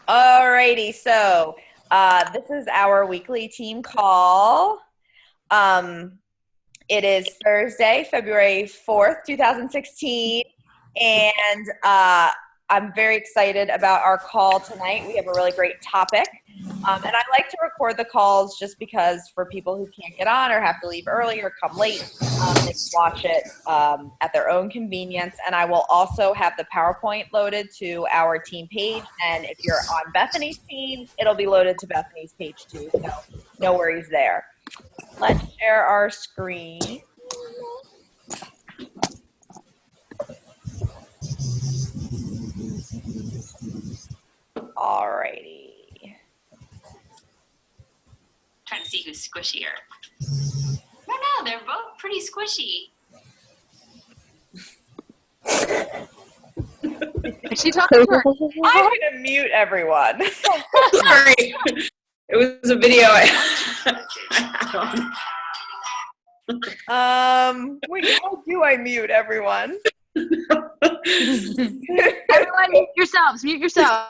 Alrighty, so this is our weekly team call. Um, it is Thursday, February 4th, 2016, and I'm very excited about our call tonight. We have a really great topic. And I like to record the calls just because for people who can't get on or have to leave early or come late, they can watch it at their own convenience. And I will also have the PowerPoint loaded to our team page. And if you're on Bethany's team, it'll be loaded to Bethany's page too. So no worries there. Let's share our screen. Alrighty. Trying to see who's squishier. I don't know, they're both pretty squishy. Is she talking to her? I'm going to mute everyone. Sorry. It was a video I had on. Wait, how do I mute everyone? Everyone, mute yourselves. Mute yourselves.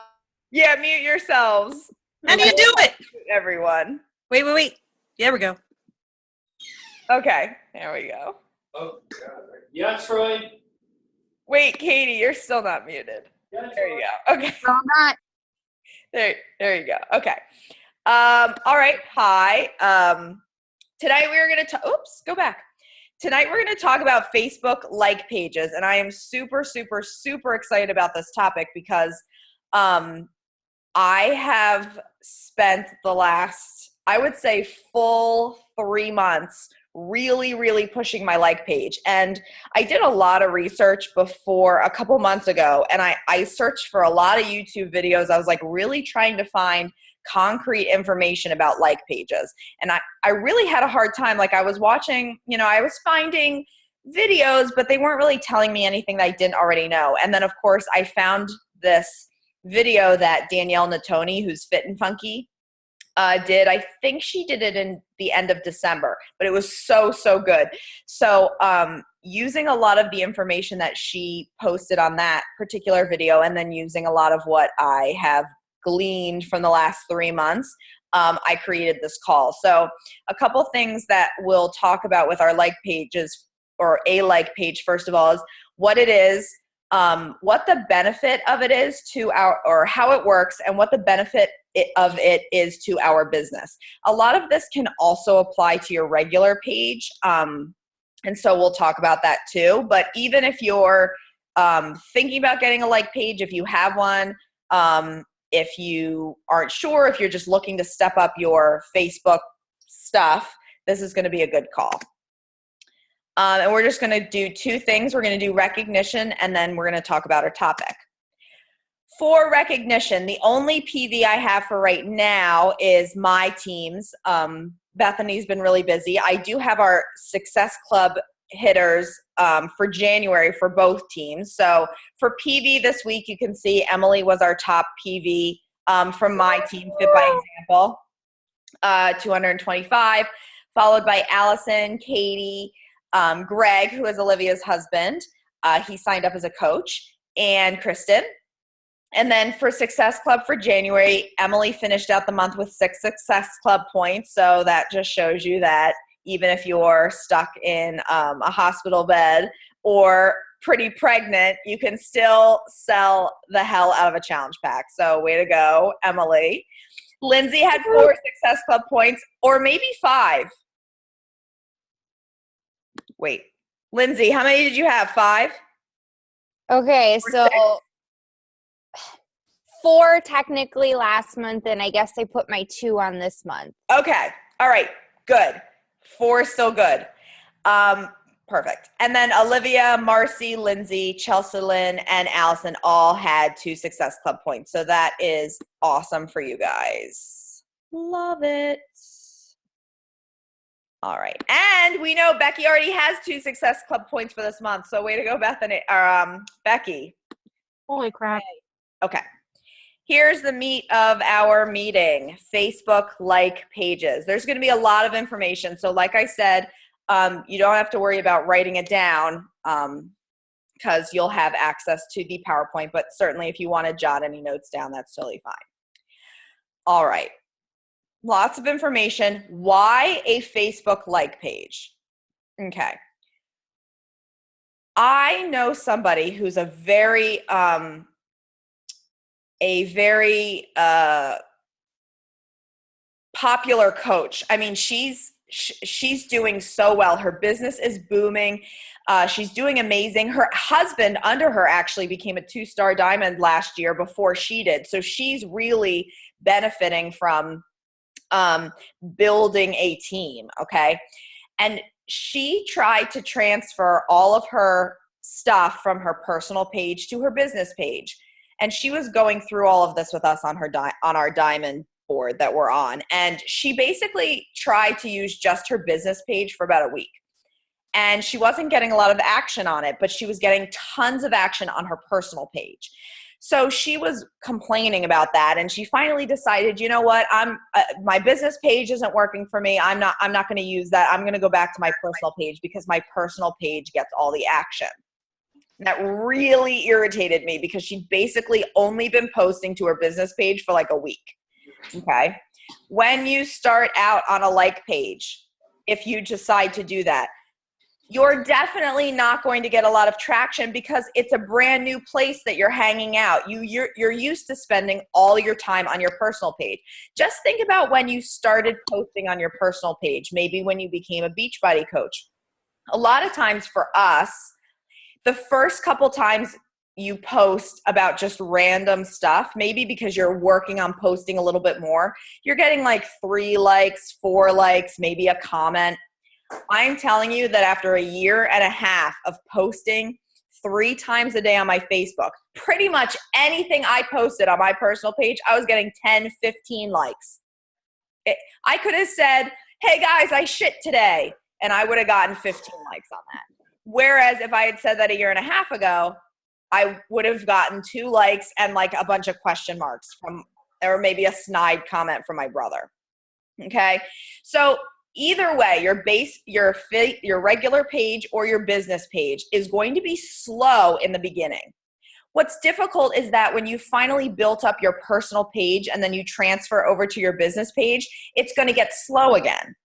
Yeah, mute yourselves. How do you do it? Mute everyone. Wait. There we go. Okay, there we go. Oh, God. Yeah, Troy. Wait, Katie, you're still not muted. Yeah, There you go. Okay, No, I'm not. there you go. Okay. All right. Hi. Tonight we're gonna go back. Tonight we're gonna talk about Facebook like pages, and I am super, super, super excited about this topic because I have spent the last, I would say, full 3 months really pushing my like page. And I did a lot of research before a couple months ago, and I searched for a lot of YouTube videos. I was like really trying to find concrete information about like pages. And I really had a hard time. Like I was watching, I was finding videos, but they weren't really telling me anything that I didn't already know. And then of course I found this video that Danielle Natoni, who's Fit and Funky, did. I think she did it in the end of December, but it was so good. So using a lot of the information that she posted on that particular video, and then using a lot of what I have gleaned from the last 3 months, I created this call. So a couple things that we'll talk about with our like pages, or a like page, first of all, is what it is, what the benefit of it is to or how it works, and what the benefit of it is to our business. A lot of this can also apply to your regular page, and so we'll talk about that too. But even if you're thinking about getting a like page, if you have one, if you aren't sure, if you're just looking to step up your Facebook stuff, this is going to be a good call. And we're just going to do two things. We're going to do recognition, and then we're going to talk about our topic. For recognition, the only PV I have for right now is my team's. Bethany's been really busy. I do have our Success Club hitters for January for both teams. So for PV this week, you can see Emily was our top PV from my team, Fit by Example, 225, followed by Allison, Katie, Greg, who is Olivia's husband. He signed up as a coach, and Kristen. And then for Success Club for January, Emily finished out the month with 6 Success Club points. So that just shows you that even if you're stuck in a hospital bed or pretty pregnant, you can still sell the hell out of a challenge pack. So way to go, Emily. Lindsay had 4 Success Club points, or maybe 5. Wait, Lindsay, how many did you have? 5? Okay, Or so 6? 4 technically last month, and I guess I put my 2 on this month. Okay, all right, good. 4 is still good. Perfect. And then Olivia, Marcy, Lindsay, Chelsea Lynn, and Allison all had 2 Success Club points. So that is awesome for you guys. Love it. All right. And we know Becky already has 2 Success Club points for this month. So way to go, Bethany, or Becky. Holy crap. Okay. Here's the meat of our meeting, Facebook like pages. There's going to be a lot of information. So like I said, you don't have to worry about writing it down because you'll have access to the PowerPoint. But certainly if you want to jot any notes down, that's totally fine. All right. Lots of information. Why a Facebook like page? Okay. I know somebody who's a very popular coach. I mean, she's doing so well. Her business is booming. She's doing amazing. Her husband under her actually became a 2-star diamond last year before she did. So she's really benefiting from building a team. Okay. And she tried to transfer all of her stuff from her personal page to her business page. And she was going through all of this with us on our diamond board that we're on. And she basically tried to use just her business page for about a week. And she wasn't getting a lot of action on it, but she was getting tons of action on her personal page. So she was complaining about that, and she finally decided, you know what, my business page isn't working for me. I'm not going to use that. I'm going to go back to my personal page because my personal page gets all the action. And that really irritated me because she'd basically only been posting to her business page for like a week. Okay. When you start out on a like page, if you decide to do that, you're definitely not going to get a lot of traction because it's a brand new place that you're hanging out. You're used to spending all your time on your personal page. Just think about when you started posting on your personal page, maybe when you became a Beachbody coach. A lot of times for us, the first couple times you post about just random stuff, maybe because you're working on posting a little bit more, you're getting like 3 likes, 4 likes, maybe a comment. I'm telling you that after a year and a half of posting 3 times a day on my Facebook, pretty much anything I posted on my personal page, I was getting 10, 15 likes. I could have said, hey guys, I shit today, and I would have gotten 15 likes on that. Whereas if I had said that a year and a half ago, I would have gotten 2 likes and like a bunch of question marks or maybe a snide comment from my brother. Okay. So either way, your regular page or your business page is going to be slow in the beginning. What's difficult is that when you finally built up your personal page and then you transfer over to your business page, it's going to get slow again.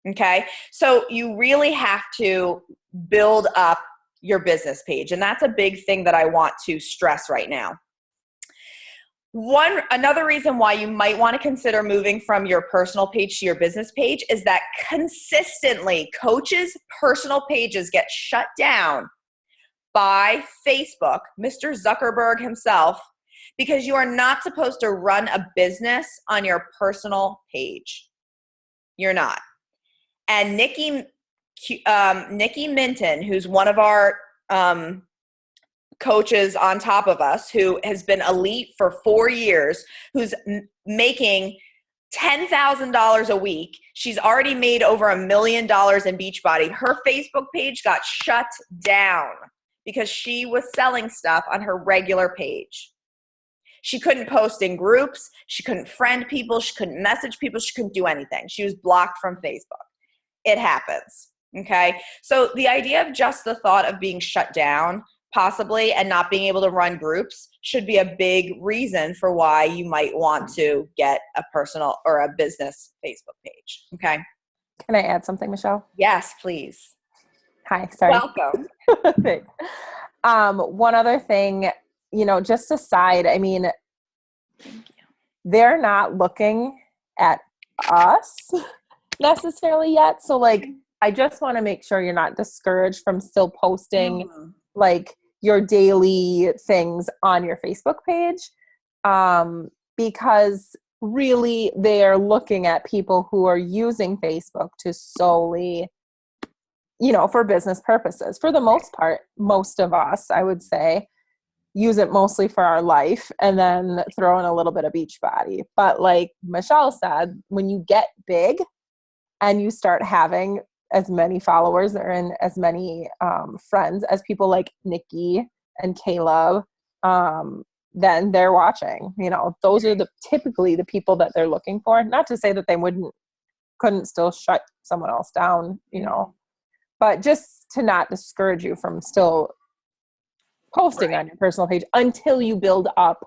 Okay. So you really have to build up your business page. And that's a big thing that I want to stress right now. Another reason why you might want to consider moving from your personal page to your business page is that consistently coaches' personal pages get shut down by Facebook, Mr. Zuckerberg himself, because you are not supposed to run a business on your personal page. You're not. And Nikki Minton, who's one of our coaches on top of us, who has been elite for 4 years, who's making $10,000 a week. She's already made over $1 million in Beachbody. Her Facebook page got shut down because she was selling stuff on her regular page. She couldn't post in groups. She couldn't friend people. She couldn't message people. She couldn't do anything. She was blocked from Facebook. It happens. Okay. So the idea of just the thought of being shut down possibly and not being able to run groups should be a big reason for why you might want to get a personal or a business Facebook page. Okay. Can I add something, Michelle? Yes, please. Hi. Sorry. Welcome. Thanks. One other thing, just aside, I mean, they're not looking at us necessarily yet. So like, I just want to make sure you're not discouraged from still posting like your daily things on your Facebook page. Because really they're looking at people who are using Facebook to solely, for business purposes. For the most part, most of us, I would say, use it mostly for our life and then throw in a little bit of Beachbody. But like Michelle said, when you get big and you start having as many followers and as many friends as people like Nikki and Caleb, then they're watching. Those are typically the people that they're looking for. Not to say that they couldn't still shut someone else down, but just to not discourage you from still posting on your personal page until you build up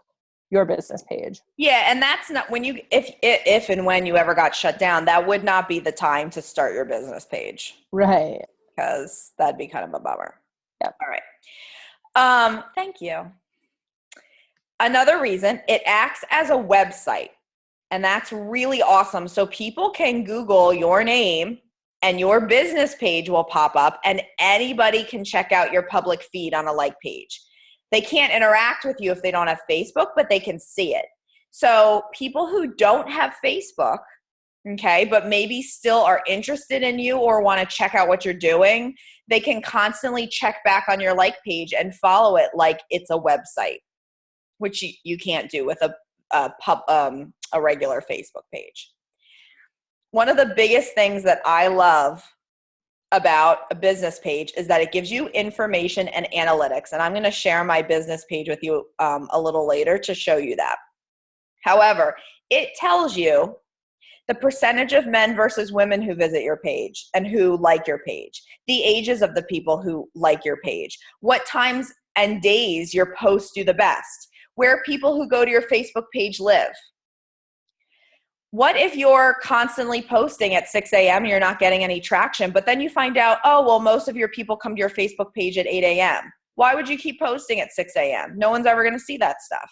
your business page. Yeah, and that's not when you if and when you ever got shut down, that would not be the time to start your business page Right. because that'd be kind of a bummer. Yep. All right. Thank you. Another reason, it acts as a website, and that's really awesome. So people can Google your name and your business page will pop up and anybody can check out your public feed on a like page. They can't interact with you if they don't have Facebook, but they can see it. So people who don't have Facebook, okay, but maybe still are interested in you or want to check out what you're doing, they can constantly check back on your like page and follow it like it's a website, which you can't do with a regular Facebook page. One of the biggest things that I love about a business page is that it gives you information and analytics. And I'm going to share my business page with you a little later to show you that. However, it tells you the percentage of men versus women who visit your page and who like your page, the ages of the people who like your page, what times and days your posts do the best, where people who go to your Facebook page live. What if you're constantly posting at 6 a.m. and you're not getting any traction, but then you find out, oh, well, most of your people come to your Facebook page at 8 a.m. Why would you keep posting at 6 a.m.? No one's ever going to see that stuff.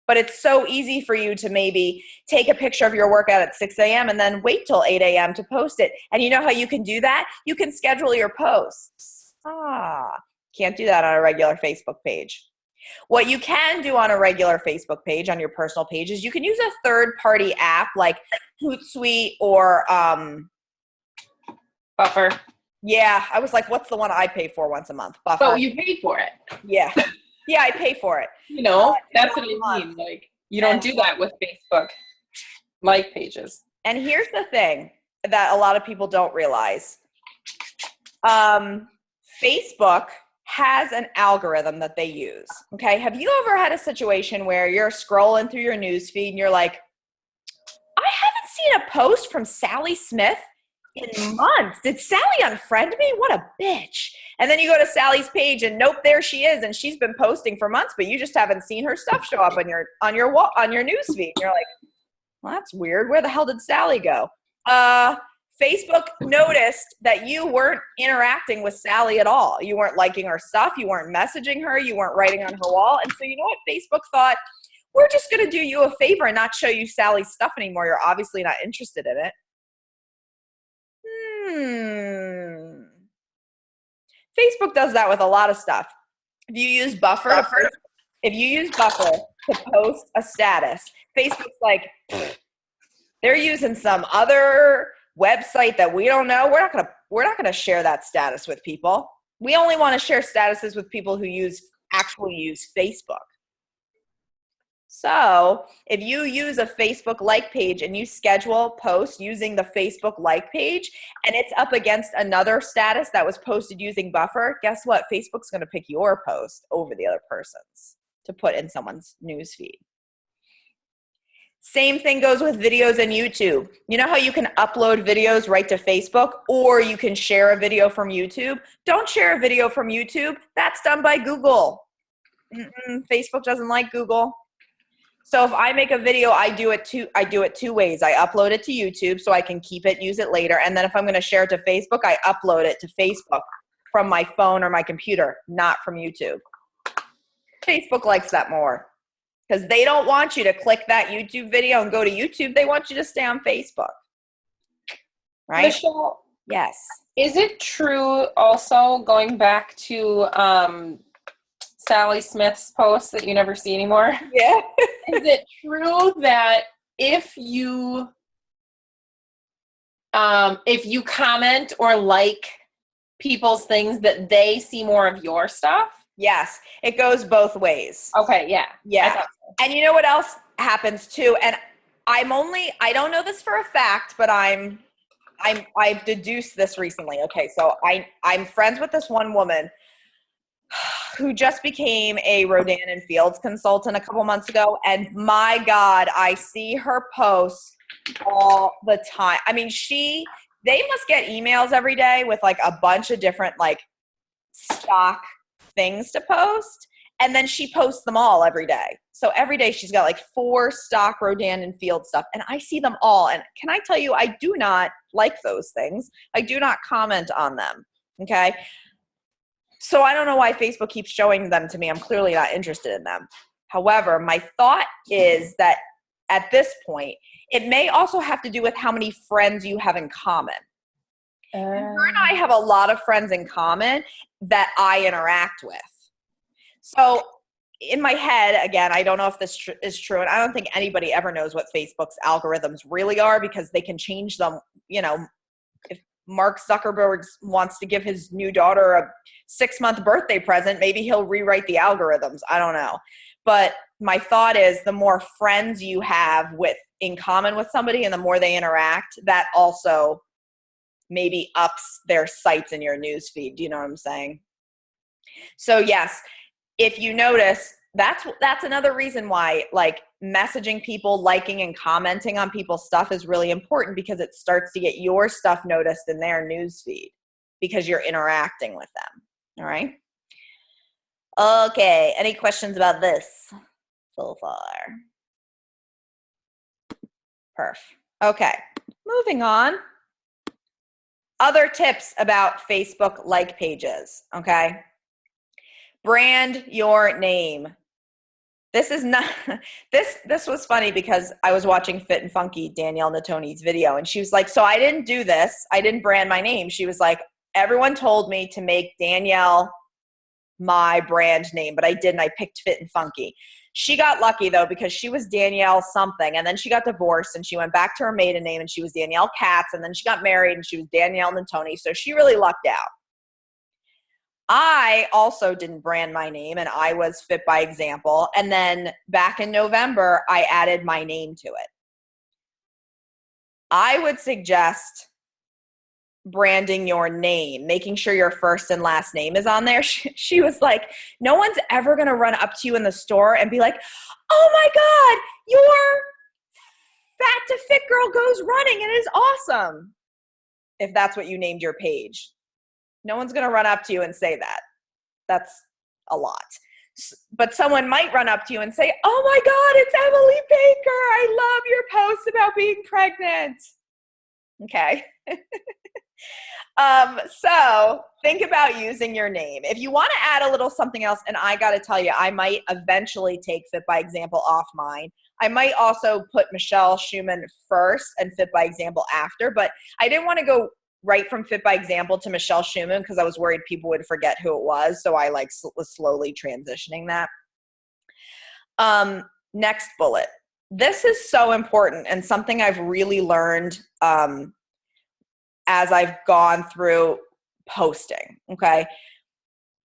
But it's so easy for you to maybe take a picture of your workout at 6 a.m. and then wait till 8 a.m. to post it. And you know how you can do that? You can schedule your posts. Can't do that on a regular Facebook page. What you can do on a regular Facebook page, on your personal page, is you can use a third-party app like Hootsuite or Buffer. yeah, I was like, what's the one I pay for once a month? Buffer. Oh, you paid for it. Yeah. Yeah, I pay for it. You know, that's once what a I month. mean. Like, you don't do that with Facebook like pages. And here's the thing that a lot of people don't realize. Facebook has an algorithm that they use. Okay. Have you ever had a situation where you're scrolling through your news feed and you're like, I haven't seen a post from Sally Smith in months. Did Sally unfriend me? What a bitch. And then you go to Sally's page and nope, there she is. And she's been posting for months, but you just haven't seen her stuff show up on your news feed. And you're like, well, that's weird. Where the hell did Sally go? Facebook noticed that you weren't interacting with Sally at all. You weren't liking her stuff. You weren't messaging her. You weren't writing on her wall. And so you know what? Facebook thought, we're just going to do you a favor and not show you Sally's stuff anymore. You're obviously not interested in it. Facebook does that with a lot of stuff. If you use Buffer to post a status, Facebook's like, they're using some other website that we don't know. We're not gonna share that status with people. We only want to share statuses with people who actually use Facebook. So if you use a Facebook like page and you schedule posts using the Facebook like page and it's up against another status that was posted using Buffer, guess what? Facebook's going to pick your post over the other person's to put in someone's newsfeed. Same thing goes with videos and YouTube. You know how you can upload videos right to Facebook or you can share a video from YouTube? Don't share a video from YouTube. That's done by Google. Facebook doesn't like Google. So if I make a video, I do it two ways. I upload it to YouTube so I can keep it, use it later. And then if I'm going to share it to Facebook, I upload it to Facebook from my phone or my computer, not from YouTube. Facebook likes that more because they don't want you to click that YouTube video and go to YouTube. They want you to stay on Facebook. Right? Michelle, Yes. is it true also, going back to Sally Smith's post that you never see anymore? Yeah. Is it true that if you comment or like people's things that they see more of your stuff? Yes. It goes both ways. Okay, yeah. Yeah. And you know what else happens too? And I don't know this for a fact, but I've deduced this recently. Okay. So I'm friends with this one woman who just became a Rodan and Fields consultant a couple months ago. And my God, I see her posts all the time. I mean, they must get emails every day with like a bunch of different like stock things to post. And then she posts them all every day. So every day she's got like 4 stock Rodan and Field stuff. And I see them all. And can I tell you, I do not like those things. I do not comment on them. Okay. So I don't know why Facebook keeps showing them to me. I'm clearly not interested in them. However, my thought is that at this point, it may also have to do with how many friends you have in common. Her and I have a lot of friends in common that I interact with. So in my head, again, I don't know if this is true, and I don't think anybody ever knows what Facebook's algorithms really are because they can change them. You know, if Mark Zuckerberg wants to give his new daughter a 6-month birthday present, maybe he'll rewrite the algorithms. I don't know. But my thought is the more friends you have in common with somebody and the more they interact, that also maybe ups their sights in your news feed. Do you know what I'm saying? So yes, if you notice, that's another reason why like messaging people, liking and commenting on people's stuff is really important because it starts to get your stuff noticed in their news feed because you're interacting with them. All right. Okay. Any questions about this so far? Perf. Okay. Moving on. Other tips about Facebook like pages. Okay. Brand your name. This is not, this was funny because I was watching Fit and Funky, Danielle Natoni's video, and she was like, so I didn't do this. I didn't brand my name. She was like, everyone told me to make Danielle my brand name, but I didn't. I picked Fit and Funky. She got lucky though because she was Danielle something, and then she got divorced and she went back to her maiden name and she was Danielle Katz, and then she got married and she was Danielle Natoni, so she really lucked out. I also didn't brand my name and I was Fit by Example, and then back in November I added my name to it. I would suggest branding your name, making sure your first and last name is on there. She was like, no one's ever going to run up to you in the store and be like, oh my God, your Fat to Fit girl goes running and it is awesome. If that's what you named your page. No one's going to run up to you and say that. That's a lot. But someone might run up to you and say, oh my God, it's Emily Baker. I love your post about being pregnant. Okay. So think about using your name. If you want to add a little something else, and I got to tell you, I might eventually take Fit by Example off mine. I might also put Michelle Schumann first and Fit by Example after, but I didn't want to go right from Fit by Example to Michelle Schumann because I was worried people would forget who it was. So I was slowly transitioning that. Next bullet. This is so important and something I've really learned as I've gone through posting, okay?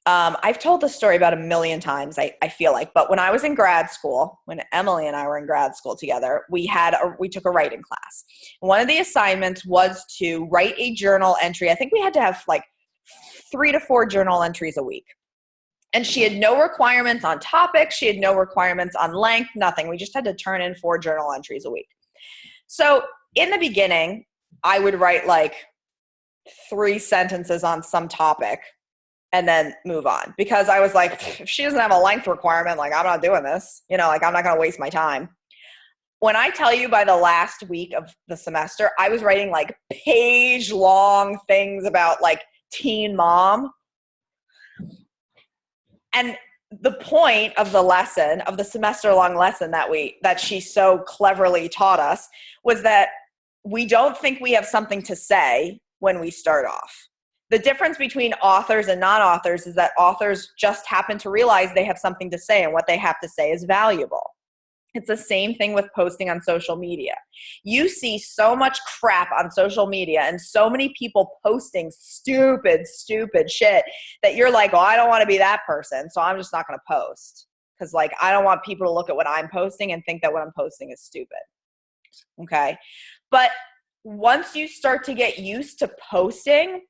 I've told this story about 1 million times, I feel like, but when I was in grad school, when Emily and I were in grad school together, we took a writing class. One of the assignments was to write a journal entry. I think we had to have like 3 to 4 journal entries a week. And she had no requirements on topics. She had no requirements on length, nothing. We just had to turn in 4 journal entries a week. So in the beginning, I would write like 3 sentences on some topic and then move on because I was like, if she doesn't have a length requirement, like I'm not doing this, like I'm not going to waste my time. When I tell you by the last week of the semester, I was writing like page long things about like teen mom. And the point of the lesson, of the semester long lesson that she so cleverly taught us was that we don't think we have something to say when we start off. The difference between authors and non-authors is that authors just happen to realize they have something to say and what they have to say is valuable. It's the same thing with posting on social media. You see so much crap on social media and so many people posting stupid shit that you're like, oh, I don't want to be that person, so I'm just not going to post. Because like, I don't want people to look at what I'm posting and think that what I'm posting is stupid. Okay? But once you start to get used to posting,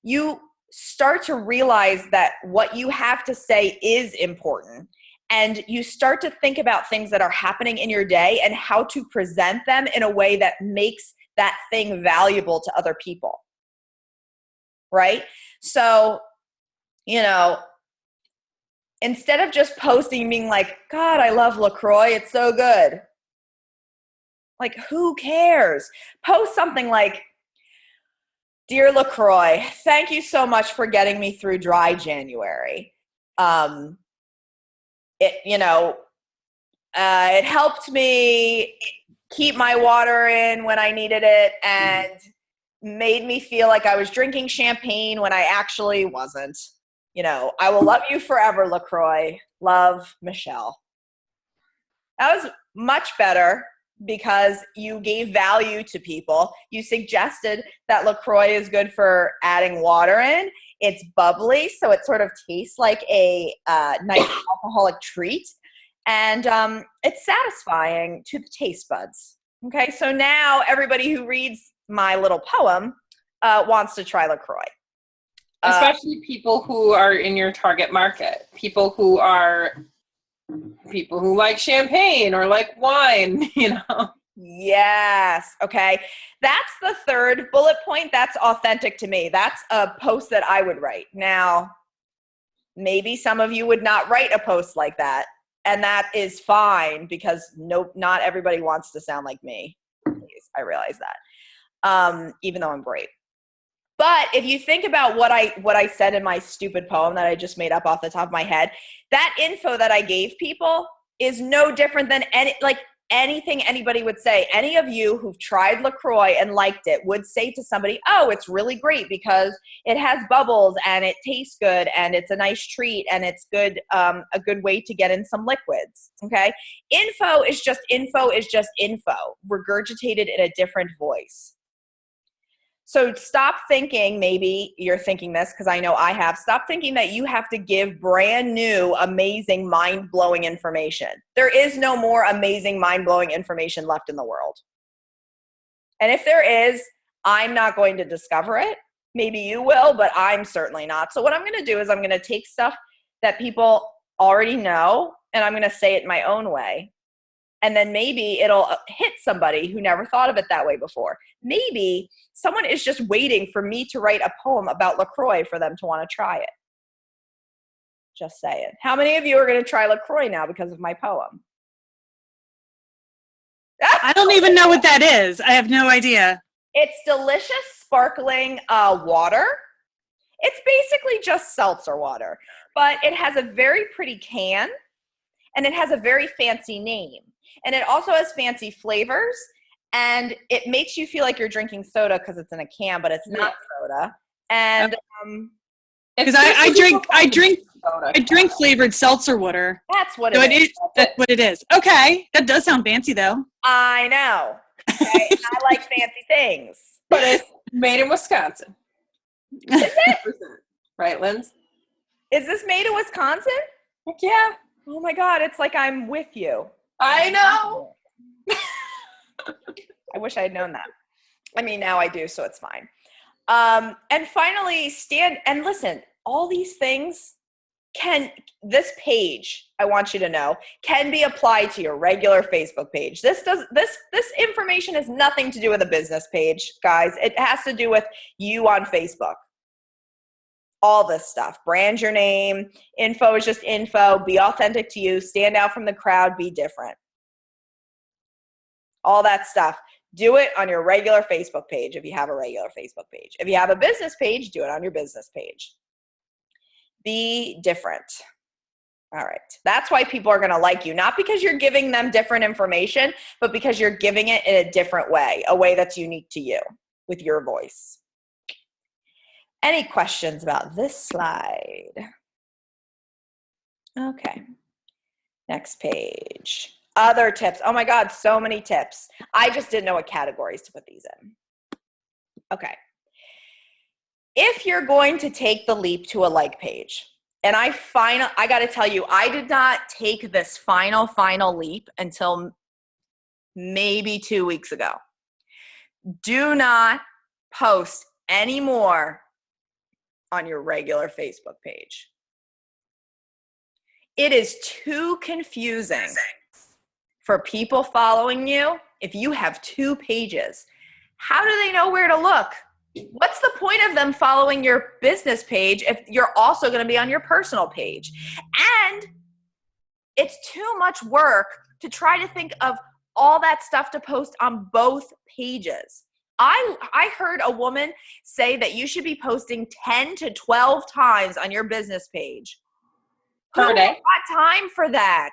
you start to realize that what you have to say is important. And you start to think about things that are happening in your day and how to present them in a way that makes that thing valuable to other people. Right? So, instead of just posting and being like, God, I love LaCroix, it's so good. Like, who cares? Post something like, Dear LaCroix, thank you so much for getting me through dry January. It helped me keep my water in when I needed it and made me feel like I was drinking champagne when I actually wasn't. I will love you forever, LaCroix. Love, Michelle. That was much better because you gave value to people. You suggested that LaCroix is good for adding water in. It's bubbly, so it sort of tastes like a nice alcoholic treat. And it's satisfying to the taste buds. Okay, so now everybody who reads my little poem wants to try LaCroix. Especially people who are in your target market. People who like champagne or like wine, Yes. Okay. That's the third bullet point. That's authentic to me. That's a post that I would write. Now, maybe some of you would not write a post like that. And that is fine because not everybody wants to sound like me. I realize that. Even though I'm great. But if you think about what I said in my stupid poem that I just made up off the top of my head, that info that I gave people is no different than anything anybody would say. Any of you who've tried LaCroix and liked it would say to somebody, oh, it's really great because it has bubbles and it tastes good and it's a nice treat and it's good, a good way to get in some liquids, okay? Info is just info, regurgitated in a different voice. So stop thinking, maybe you're thinking this because I know I have, stop thinking that you have to give brand new, amazing, mind-blowing information. There is no more amazing, mind-blowing information left in the world. And if there is, I'm not going to discover it. Maybe you will, but I'm certainly not. So what I'm going to do is I'm going to take stuff that people already know and I'm going to say it in my own way. And then maybe it'll hit somebody who never thought of it that way before. Maybe someone is just waiting for me to write a poem about LaCroix for them to want to try it. Just saying. How many of you are going to try LaCroix now because of my poem? I don't even know what that is. I have no idea. It's delicious, sparkling water. It's basically just seltzer water, but it has a very pretty can and it has a very fancy name. And it also has fancy flavors, and it makes you feel like you're drinking soda because it's in a can, but it's not soda. And because I drink flavored seltzer water. That's what So it is. That's what it is. Okay, that does sound fancy though. I know. Okay? I like fancy things. But it's made in Wisconsin. Is it? Right, Linz? Is this made in Wisconsin? Heck yeah. Oh my God, it's like I'm with you. I know. I wish I had known that. I mean, now I do, so it's fine. And finally, listen, all these things this page, I want you to know, can be applied to your regular Facebook page. This information has nothing to do with a business page, guys. It has to do with you on Facebook. All this stuff. Brand your name. Info is just info. Be authentic to you. Stand out from the crowd. Be different. All that stuff. Do it on your regular Facebook page if you have a regular Facebook page. If you have a business page, do it on your business page. Be different. All right. That's why people are going to like you. Not because you're giving them different information, but because you're giving it in a different way, a way that's unique to you with your voice. Any questions about this slide? Okay. Next page. Other tips. Oh my God, so many tips. I just didn't know what categories to put these in. Okay. If you're going to take the leap to a like page, and I got to tell you, I did not take this final leap until maybe 2 weeks ago. Do not post anymore on your regular Facebook page. It is too confusing for people following you if you have 2 pages. How do they know where to look? What's the point of them following your business page if you're also going to be on your personal page? And it's too much work to try to think of all that stuff to post on both pages. I heard a woman say that you should be posting 10 to 12 times on your business page. Per day? Who's got time for that?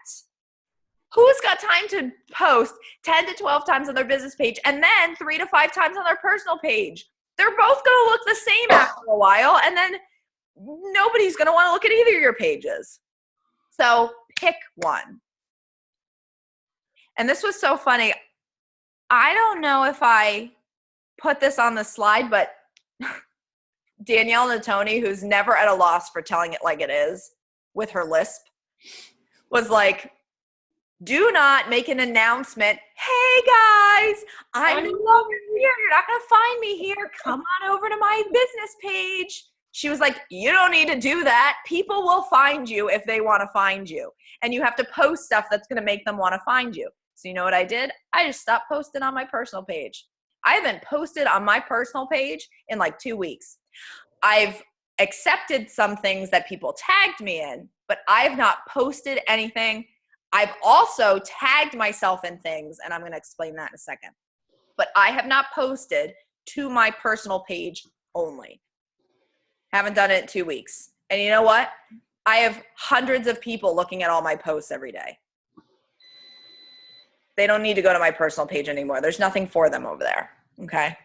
Who's got time to post 10 to 12 times on their business page and then 3 to 5 times on their personal page? They're both going to look the same after a while, and then nobody's going to want to look at either of your pages. So pick one. And this was so funny. I don't know if I put this on the slide, but Danielle Natoni, who's never at a loss for telling it like it is with her lisp, was like, do not make an announcement. Hey guys, I'm no longer here. You're not going to find me here. Come on over to my business page. She was like, you don't need to do that. People will find you if they want to find you. And you have to post stuff that's going to make them want to find you. So you know what I did? I just stopped posting on my personal page. I haven't posted on my personal page in like 2 weeks. I've accepted some things that people tagged me in, but I've not posted anything. I've also tagged myself in things, and I'm going to explain that in a second. But I have not posted to my personal page only. Haven't done it in 2 weeks. And you know what? I have hundreds of people looking at all my posts every day. They don't need to go to my personal page anymore. There's nothing for them over there. Okay.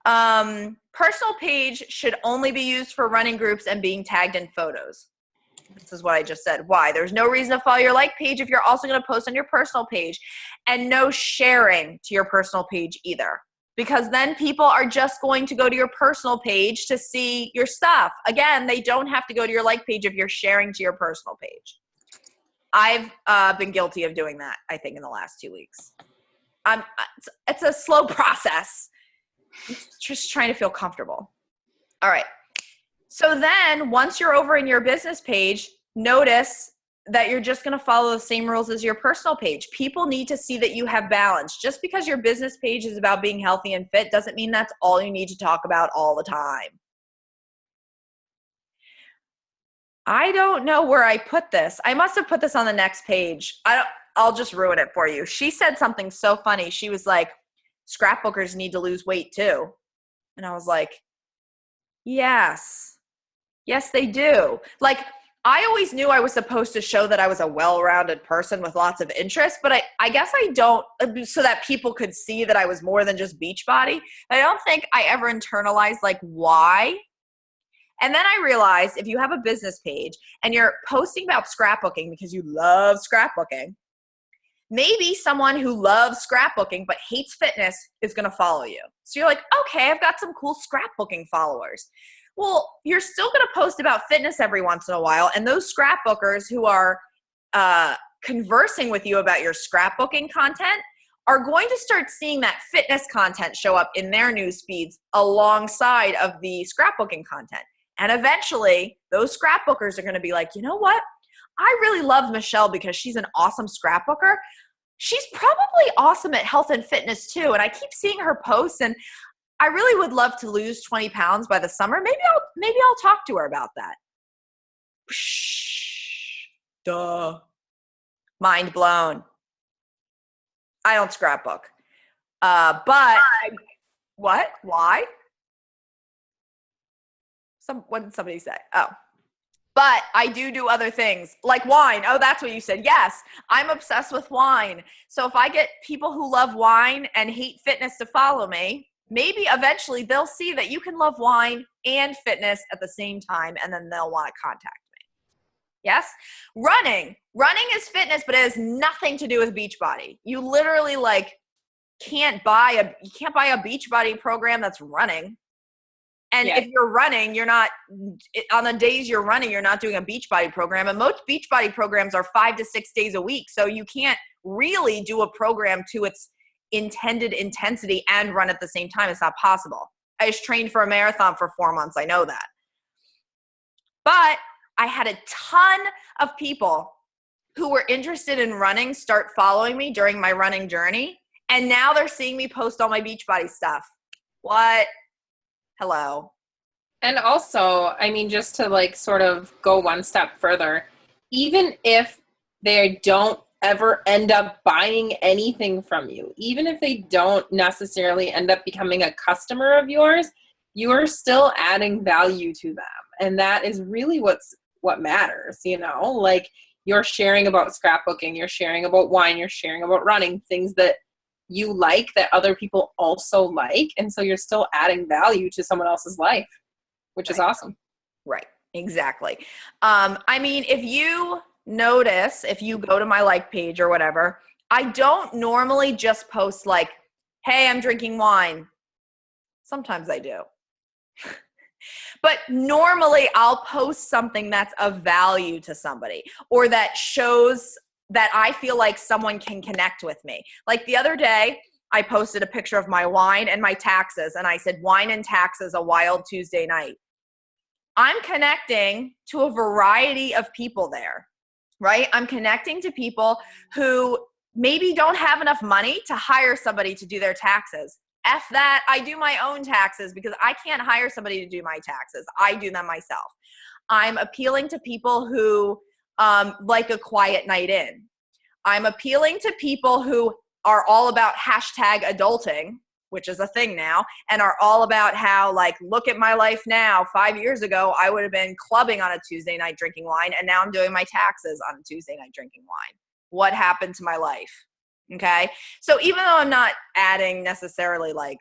Personal page should only be used for running groups and being tagged in photos. This is what I just said. Why? There's no reason to follow your like page if you're also going to post on your personal page, and no sharing to your personal page either, because then people are just going to go to your personal page to see your stuff. Again, they don't have to go to your like page if you're sharing to your personal page. I've been guilty of doing that, I think, in the last 2 weeks. It's a slow process. I'm just trying to feel comfortable. All right. So then once you're over in your business page, notice that you're just going to follow the same rules as your personal page. People need to see that you have balance. Just because your business page is about being healthy and fit doesn't mean that's all you need to talk about all the time. I don't know where I put this. I must have put this on the next page. I'll just ruin it for you. She said something so funny. She was like, scrapbookers need to lose weight too. And I was like, yes, they do. Like, I always knew I was supposed to show that I was a well-rounded person with lots of interests, but I guess I don't, so that people could see that I was more than just Beachbody. I don't think I ever internalized like why. And then I realized if you have a business page and you're posting about scrapbooking because you love scrapbooking, maybe someone who loves scrapbooking but hates fitness is going to follow you. So you're like, okay, I've got some cool scrapbooking followers. Well, you're still going to post about fitness every once in a while, and those scrapbookers who are conversing with you about your scrapbooking content are going to start seeing that fitness content show up in their news feeds alongside of the scrapbooking content. And eventually, those scrapbookers are going to be like, you know what? I really love Michelle because she's an awesome scrapbooker. She's probably awesome at health and fitness too. And I keep seeing her posts, and I really would love to lose 20 pounds by the summer. Maybe I'll talk to her about that. Duh. Mind blown. I don't scrapbook. What? Why? What did somebody say? Oh. But I do other things like wine. Oh, that's what you said. Yes, I'm obsessed with wine. So if I get people who love wine and hate fitness to follow me, maybe eventually they'll see that you can love wine and fitness at the same time, and then they'll want to contact me. Yes? Running is fitness, but it has nothing to do with Beachbody. You literally can't buy a Beachbody program that's running. And if you're running, you're not, on the days you're running, you're not doing a Beachbody program. And most Beachbody programs are 5 to 6 days a week. So you can't really do a program to its intended intensity and run at the same time. It's not possible. I just trained for a marathon for 4 months. I know that. But I had a ton of people who were interested in running start following me during my running journey. And now they're seeing me post all my Beachbody stuff. What? Hello. And also, I mean, just to like sort of go one step further, even if they don't ever end up buying anything from you, even if they don't necessarily end up becoming a customer of yours, you are still adding value to them. And that is really what matters, you know? Like, you're sharing about scrapbooking, you're sharing about wine, you're sharing about running, things that you like that other people also like. And so you're still adding value to someone else's life, which is awesome. Right. Exactly. I mean, if you notice, if you go to my like page or whatever, I don't normally just post like, hey, I'm drinking wine. Sometimes I do. But normally I'll post something that's of value to somebody or that shows that I feel like someone can connect with me. Like the other day, I posted a picture of my wine and my taxes, and I said, wine and taxes, a wild Tuesday night. I'm connecting to a variety of people there, right? I'm connecting to people who maybe don't have enough money to hire somebody to do their taxes. F that, I do my own taxes because I can't hire somebody to do my taxes. I do them myself. I'm appealing to people who like a quiet night in. I'm appealing to people who are all about hashtag adulting, which is a thing now, and are all about how, like, look at my life now. 5 years ago, I would have been clubbing on a Tuesday night drinking wine, and now I'm doing my taxes on a Tuesday night drinking wine. What happened to my life? Okay? So even though I'm not adding necessarily, like,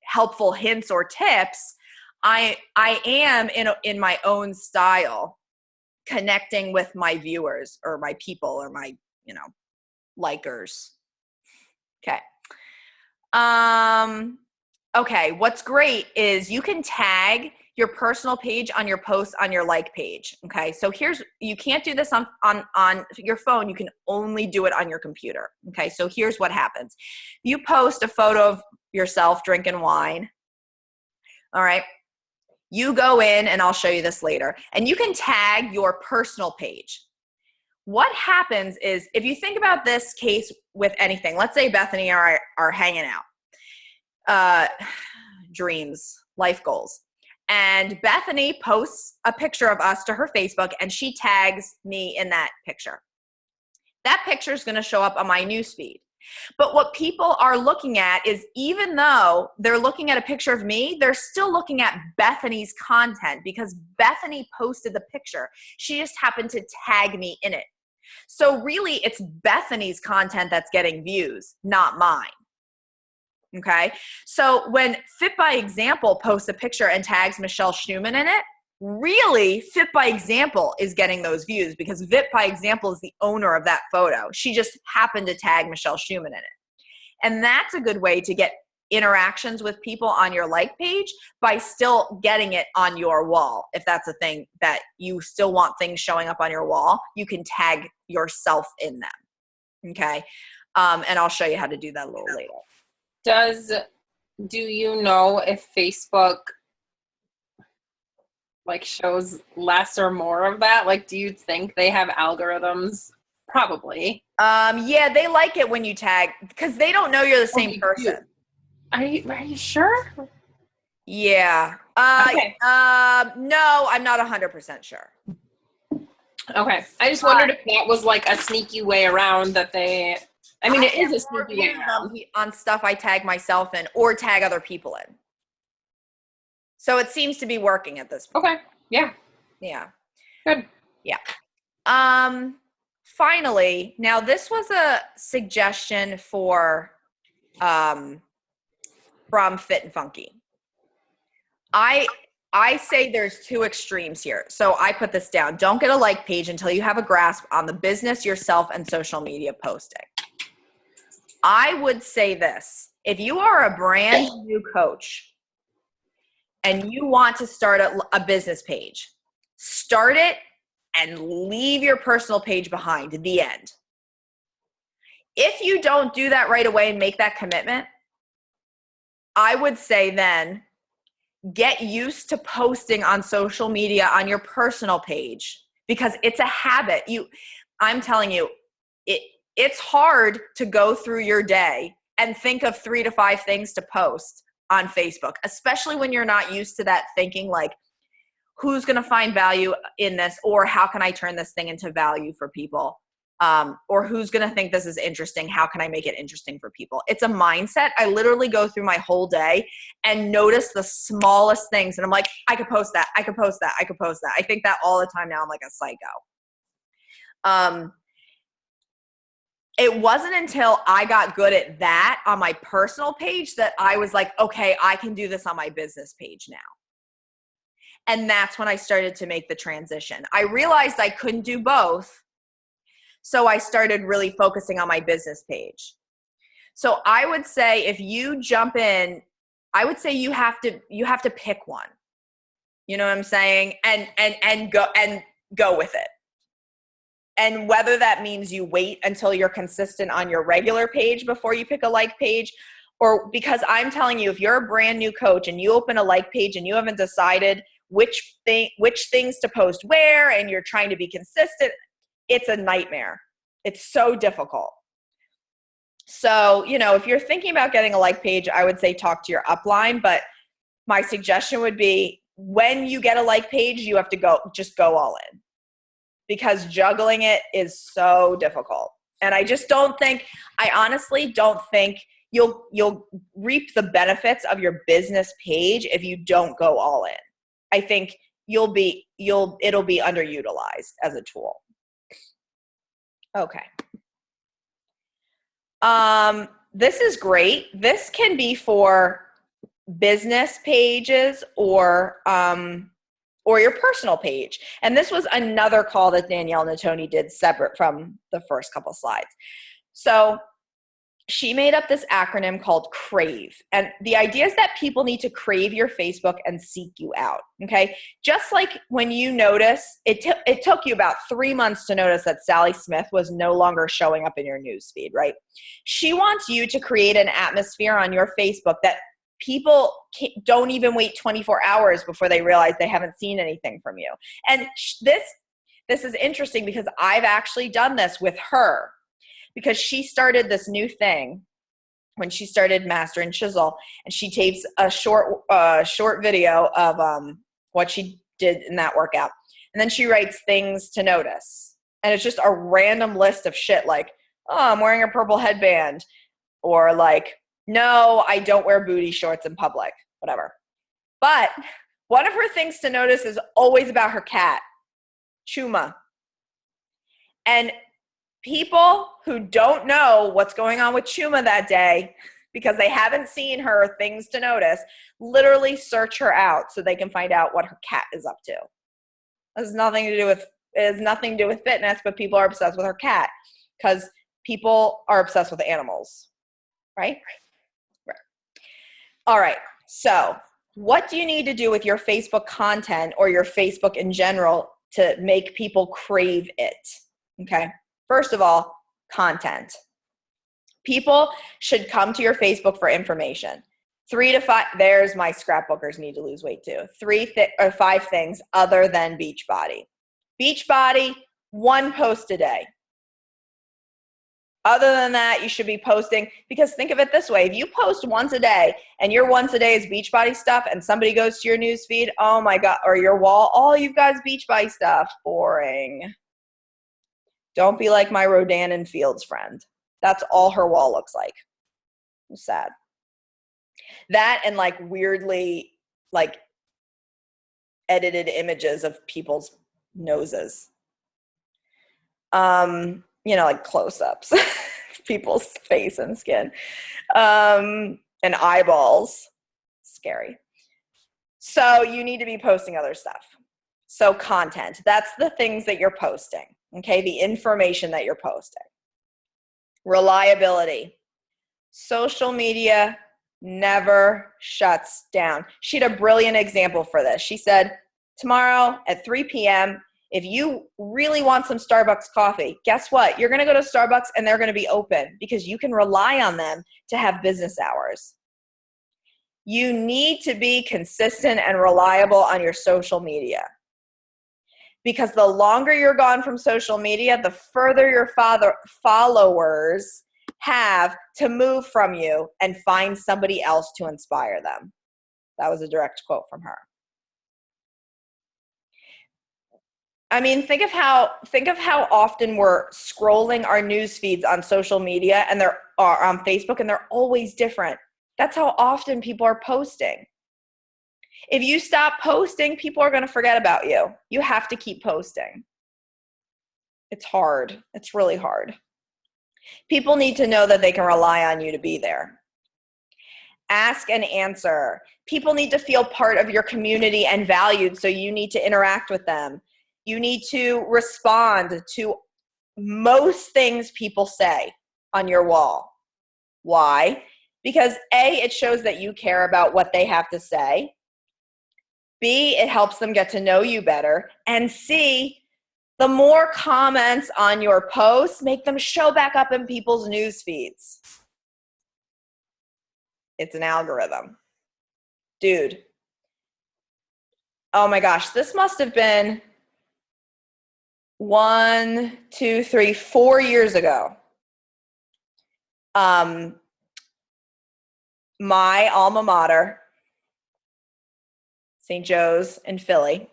helpful hints or tips, I am, in my own style, connecting with my viewers or my people or my, likers. Okay. Okay, what's great is you can tag your personal page on your post on your like page. Okay, so you can't do this on your phone. You can only do it on your computer. Okay, so here's what happens. You post a photo of yourself drinking wine. All right, you go in, and I'll show you this later, and you can tag your personal page. What happens is, if you think about this case with anything, let's say Bethany are hanging out, dreams, life goals. And Bethany posts a picture of us to her Facebook, and she tags me in that picture. That picture is going to show up on my newsfeed. But what people are looking at is, even though they're looking at a picture of me, they're still looking at Bethany's content because Bethany posted the picture. She just happened to tag me in it. So really, it's Bethany's content that's getting views, not mine. Okay? So when Fit by Example posts a picture and tags Michelle Schneeman in it, really, Fit by Example is getting those views because Fit by Example is the owner of that photo. She just happened to tag Michelle Schneeman in it. And that's a good way to get interactions with people on your like page by still getting it on your wall. If that's a thing that you still want things showing up on your wall, you can tag yourself in them. Okay? And I'll show you how to do that a little later. Do you know if Facebook like shows less or more of that? Like, do you think they have algorithms? Probably. Yeah, they like it when you tag because they don't know you're the same person. Are you sure? Yeah. Okay. No, I'm not 100% sure. Okay. I just wondered if that was like a sneaky way around that they, it is a sneaky way around. On stuff I tag myself in or tag other people in. So it seems to be working at this point. Okay. Yeah. Yeah. Good. Yeah. Finally, now this was a suggestion from Fit and Funky. I say there's two extremes here. So I put this down. Don't get a like page until you have a grasp on the business, yourself, and social media posting. I would say this. If you are a brand new coach and you want to start a business page, start it and leave your personal page behind at the end. If you don't do that right away and make that commitment, I would say then get used to posting on social media on your personal page because it's a habit. I'm telling you, it's hard to go through your day and think of 3 to 5 things to post on Facebook, especially when you're not used to that thinking like, who's going to find value in this, or how can I turn this thing into value for people? Or who's going to think this is interesting? How can I make it interesting for people? It's a mindset. I literally go through my whole day and notice the smallest things. And I'm like, I could post that. I could post that. I could post that. I think that all the time now. I'm like a psycho. It wasn't until I got good at that on my personal page that I was like, okay, I can do this on my business page now. And that's when I started to make the transition. I realized I couldn't do both. So I started really focusing on my business page. So I would say if you jump in, I would say you have to pick one. You know what I'm saying? And go with it. And whether that means you wait until you're consistent on your regular page before you pick a like page, or because I'm telling you, if you're a brand new coach and you open a like page and you haven't decided which things to post where, and you're trying to be consistent, it's a nightmare. It's so difficult. So, if you're thinking about getting a like page, I would say talk to your upline, but my suggestion would be when you get a like page, you have to go all in, because juggling it is so difficult. And I honestly don't think you'll reap the benefits of your business page if you don't go all in. I think it'll be underutilized as a tool. Okay. This is great. This can be for business pages or your personal page. And this was another call that Danielle Natoni did separate from the first couple slides. So she made up this acronym called CRAVE. And the idea is that people need to crave your Facebook and seek you out. Okay. Just like when you notice, it took you about 3 months to notice that Sally Smith was no longer showing up in your newsfeed, right? She wants you to create an atmosphere on your Facebook that people don't even wait 24 hours before they realize they haven't seen anything from you. And this is interesting because I've actually done this with her, because she started this new thing when she started Master and Chisel, and she tapes a short video of what she did in that workout. And then she writes things to notice. And it's just a random list of shit like, oh, I'm wearing a purple headband, or like, no, I don't wear booty shorts in public, whatever. But one of her things to notice is always about her cat, Chuma. And people who don't know what's going on with Chuma that day, because they haven't seen her things to notice, literally search her out so they can find out what her cat is up to. It has nothing to do with fitness, but people are obsessed with her cat because people are obsessed with animals, right? Right. All right. So what do you need to do with your Facebook content or your Facebook in general to make people crave it? Okay. First of all, content. People should come to your Facebook for information. 3 to 5, there's my scrapbookers need to lose weight too. 5 things other than Beachbody. Beachbody, 1 post a day. Other than that, you should be posting, because think of it this way. If you post once a day and your once a day is Beachbody stuff and somebody goes to your news feed, oh my God, or your wall, all you've got is Beachbody stuff. Boring. Don't be like my Rodan and Fields friend. That's all her wall looks like. It's sad. That and like weirdly like edited images of people's noses. Like close-ups, people's face and skin, and eyeballs. Scary. So you need to be posting other stuff. So content, that's the things that you're posting. Okay, the information that you're posting. Reliability. Social media never shuts down. She had a brilliant example for this. She said, tomorrow at 3 p.m., if you really want some Starbucks coffee, guess what? You're going to go to Starbucks and they're going to be open because you can rely on them to have business hours. You need to be consistent and reliable on your social media. Because the longer you're gone from social media, the further your followers have to move from you and find somebody else to inspire them? That was a direct quote from her. I mean, think of how often we're scrolling our news feeds on social media and they're on Facebook, and they're always different. That's how often people are posting. If you stop posting, people are going to forget about you. You have to keep posting. It's hard. It's really hard. People need to know that they can rely on you to be there. Ask and answer. People need to feel part of your community and valued, so you need to interact with them. You need to respond to most things people say on your wall. Why? Because A, it shows that you care about what they have to say. B, it helps them get to know you better. And C, the more comments on your posts make them show back up in people's news feeds. It's an algorithm. Dude. Oh my gosh, this must have been 4 years ago. My alma mater, St. Joe's in Philly,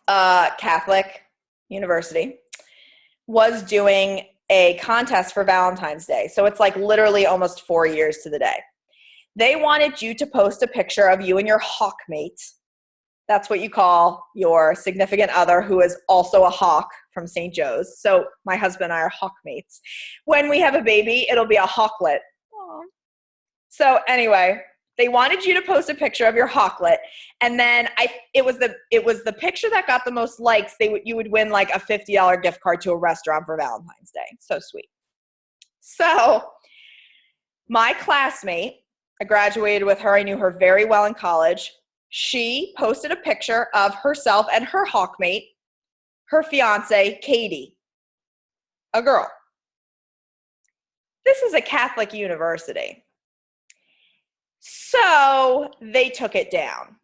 Catholic University, was doing a contest for Valentine's Day. So it's like literally almost 4 years to the day. They wanted you to post a picture of you and your hawkmate. That's what you call your significant other who is also a hawk from St. Joe's. So my husband and I are hawkmates. When we have a baby, it'll be a hawklet. Aww. So anyway, they wanted you to post a picture of your hawklet, and then it was the picture that got the most likes. You would win like a $50 gift card to a restaurant for Valentine's Day. So sweet. So my classmate, I graduated with her. I knew her very well in college. She posted a picture of herself and her hawkmate, her fiance, Katie, a girl. This is a Catholic university. So they took it down.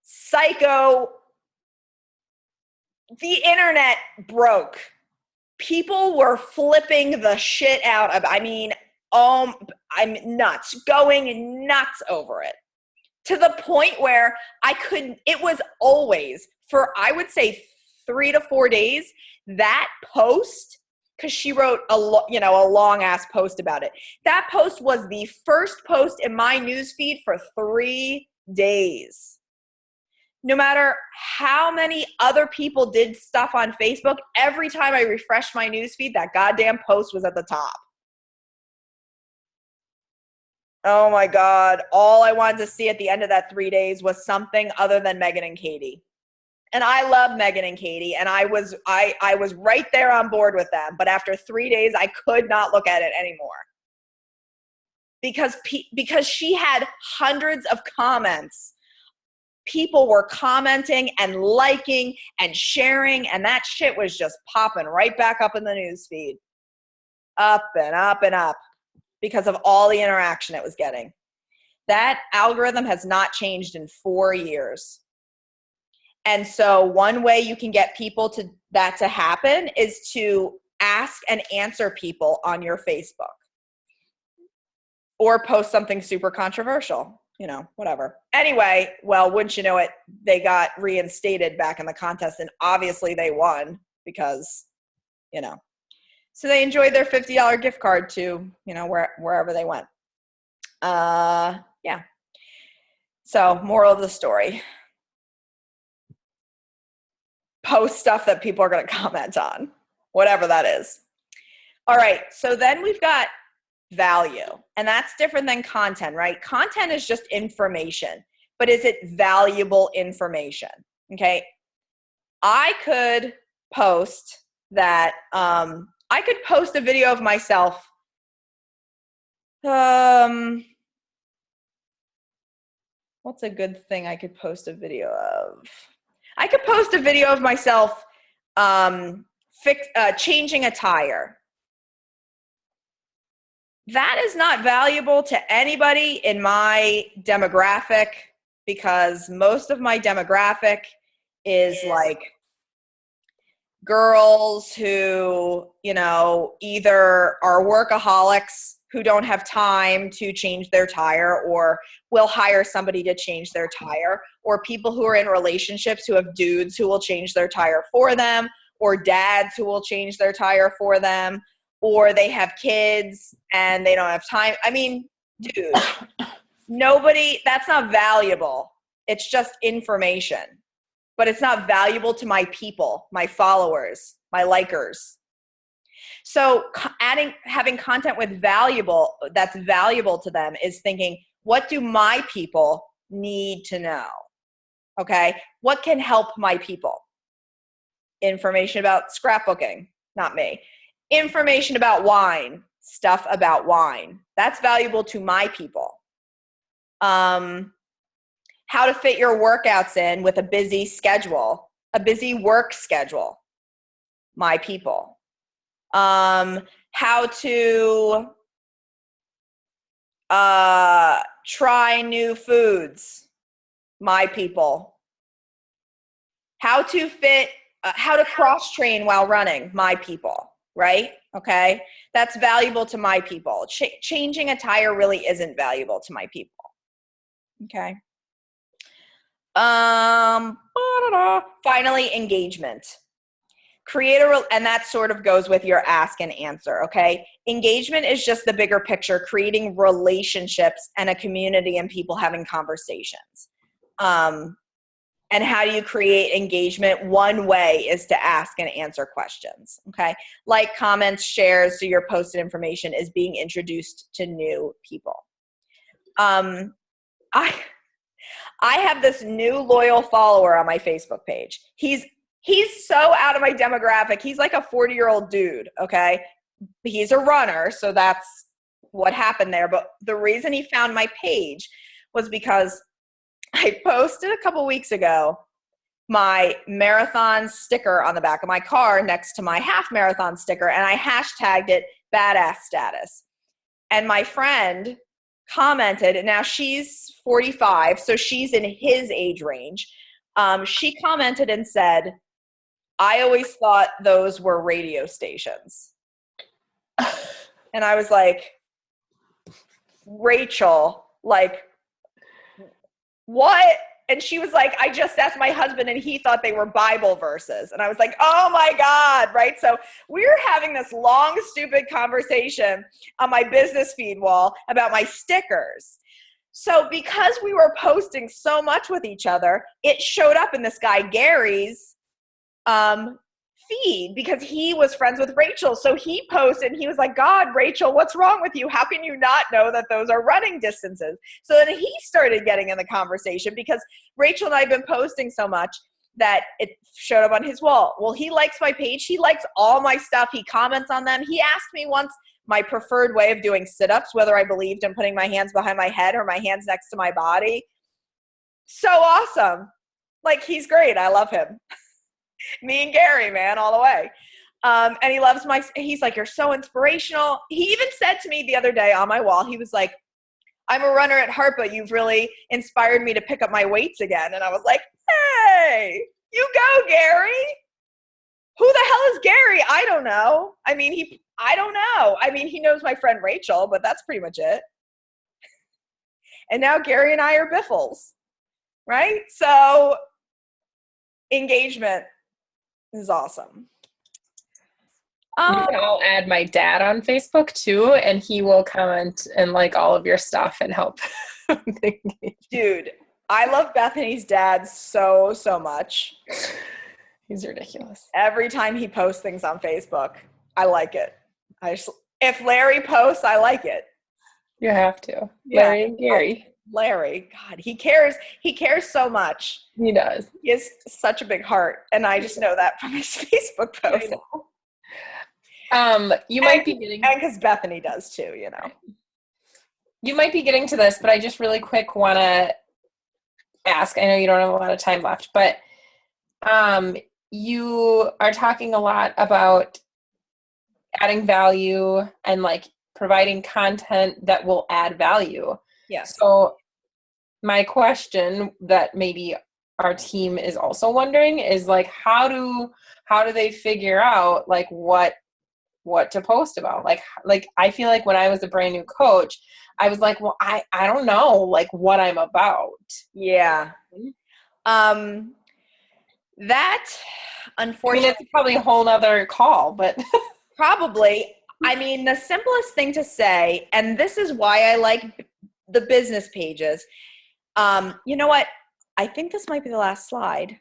Psycho. The internet broke. People were flipping the shit out of, I'm nuts, going nuts over it. To the point where it was always, for I would say 3 to 4 days, that post, because she wrote a long ass post about it. That post was the first post in my newsfeed for 3 days. No matter how many other people did stuff on Facebook, every time I refreshed my newsfeed, that goddamn post was at the top. Oh my God. All I wanted to see at the end of that 3 days was something other than Megan and Katie. And I love Megan and Katie, and I was right there on board with them. But after 3 days, I could not look at it anymore. Because she had hundreds of comments. People were commenting and liking and sharing, and that shit was just popping right back up in the news feed. Up and up and up. Because of all the interaction it was getting. That algorithm has not changed in 4 years. And so one way you can get people to happen is to ask and answer people on your Facebook. Or post something super controversial, whatever. Anyway, well, wouldn't you know it, they got reinstated back in the contest, and obviously they won because, So they enjoyed their $50 gift card to, wherever they went. Yeah. So moral of the story. Post stuff that people are going to comment on, whatever that is. All right. So then we've got value, and that's different than content, right? Content is just information, but is it valuable information? Okay. I could post that, I could post a video of myself. What's a good thing I could post a video of? I could post a video of myself changing a tire. That is not valuable to anybody in my demographic, because most of my demographic is like girls who, you know, either are workaholics who don't have time to change their tire or will hire somebody to change their tire, or people who are in relationships who have dudes who will change their tire for them, or dads who will change their tire for them, or they have kids and they don't have time. I mean, dude, that's not valuable. It's just information, but it's not valuable to my people, my followers, my likers. So having content that's valuable to them is thinking, what do my people need to know? Okay. What can help my people? Information about scrapbooking, not me. Information about wine, stuff about wine. That's valuable to my people. How to fit your workouts in with a busy schedule, a busy work schedule, my people. How to try new foods, my people. How to cross train while running, my people, right? Okay, that's valuable to my people. Changing a tire really isn't valuable to my people. Okay. Finally, engagement. And that sort of goes with your ask and answer, okay? Engagement is just the bigger picture, creating relationships and a community and people having conversations. And how do you create engagement? One way is to ask and answer questions, okay? Like, comments, shares, so your posted information is being introduced to new people. I have this new loyal follower on my Facebook page. He's so out of my demographic. He's like a 40-year-old dude, okay? He's a runner, so that's what happened there. But the reason he found my page was because I posted a couple weeks ago my marathon sticker on the back of my car next to my half marathon sticker, and I hashtagged it badass status. And my friend commented, and now she's 45, so she's in his age range. She commented and said, I always thought those were radio stations. And I was like, Rachel, like, what? And she was like, I just asked my husband and he thought they were Bible verses. And I was like, oh my God, right? So we're having this long, stupid conversation on my business feed wall about my stickers. So because we were posting so much with each other, it showed up in this guy Gary's feed because he was friends with Rachel. So he posted and he was like, God, Rachel, what's wrong with you? How can you not know that those are running distances? So then he started getting in the conversation because Rachel and I have been posting so much that it showed up on his wall. Well, he likes my page. He likes all my stuff. He comments on them. He asked me once my preferred way of doing sit-ups, whether I believed in putting my hands behind my head or my hands next to my body. So awesome. Like, he's great. I love him. Me and Gary, man, all the way. And he loves he's like, you're so inspirational. He even said to me the other day on my wall, he was like, I'm a runner at heart, but you've really inspired me to pick up my weights again. And I was like, hey, you go, Gary. Who the hell is Gary? I don't know. I don't know. He knows my friend Rachel, but that's pretty much it. And now Gary and I are biffles, right? So engagement is awesome. I'll add my dad on Facebook too, and he will comment and like all of your stuff and help. Dude, I love Bethany's dad so much. He's ridiculous. Every time he posts things on Facebook, I like it. If Larry posts, I like it. You have to. Yeah. Larry and Gary. Larry, God, he cares so much. He does. He has such a big heart, and I just know that from his Facebook post. You might be getting, and because Bethany does too, you know. You might be getting to this, but I just really quick want to ask. I know you don't have a lot of time left, but you are talking a lot about adding value and like providing content that will add value. Yes. So my question that maybe our team is also wondering is like, how do they figure out like what to post about? Like I feel like when I was a brand new coach, I was like, well, I don't know like what I'm about. Yeah. That I mean, unfortunately it's probably a whole nother call, but probably, I mean, the simplest thing to say, and this is why I like the business pages. You know what? I think this might be the last slide.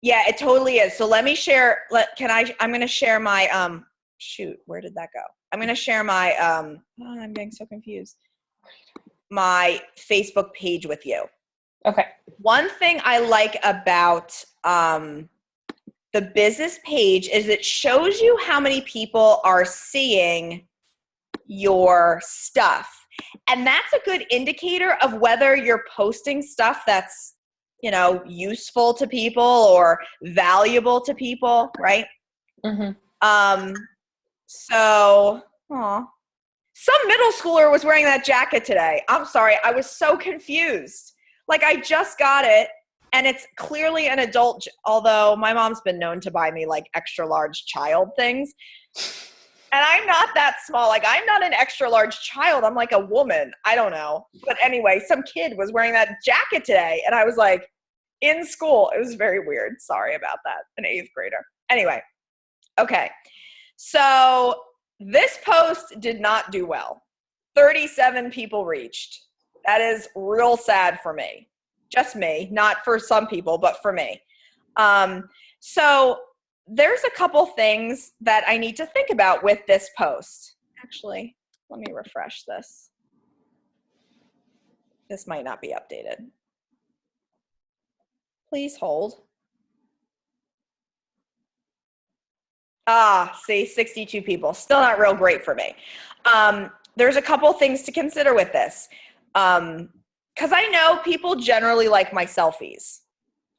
Yeah, it totally is. So let me share. I'm going to share my, shoot, where did that go? I'm going to share my, I'm getting so confused. My Facebook page with you. okay. One thing I like about the business page is it shows you how many people are seeing your stuff. And that's a good indicator of whether you're posting stuff that's, you know, useful to people or valuable to people, right? Mm-hmm. So, some middle schooler was wearing that jacket today. I'm sorry. I was so confused. Like, I just got it, and it's clearly an adult, although my mom's been known to buy me, like, extra large child things. And I'm not that small. Like, I'm not an extra large child. I'm like a woman. I don't know. But anyway, some kid was wearing that jacket today, and I was like, in school. It was very weird. Sorry about that. An 8th grader. Anyway. Okay. So this post did not do well. 37 people reached. That is real sad for me. Just me, not for some people, but for me. So there's a couple things that I need to think about with this post. Actually, let me refresh this. This might not be updated. Please hold. See, 62 people. Still not real great for me. There's a couple things to consider with this. Because I know people generally like my selfies.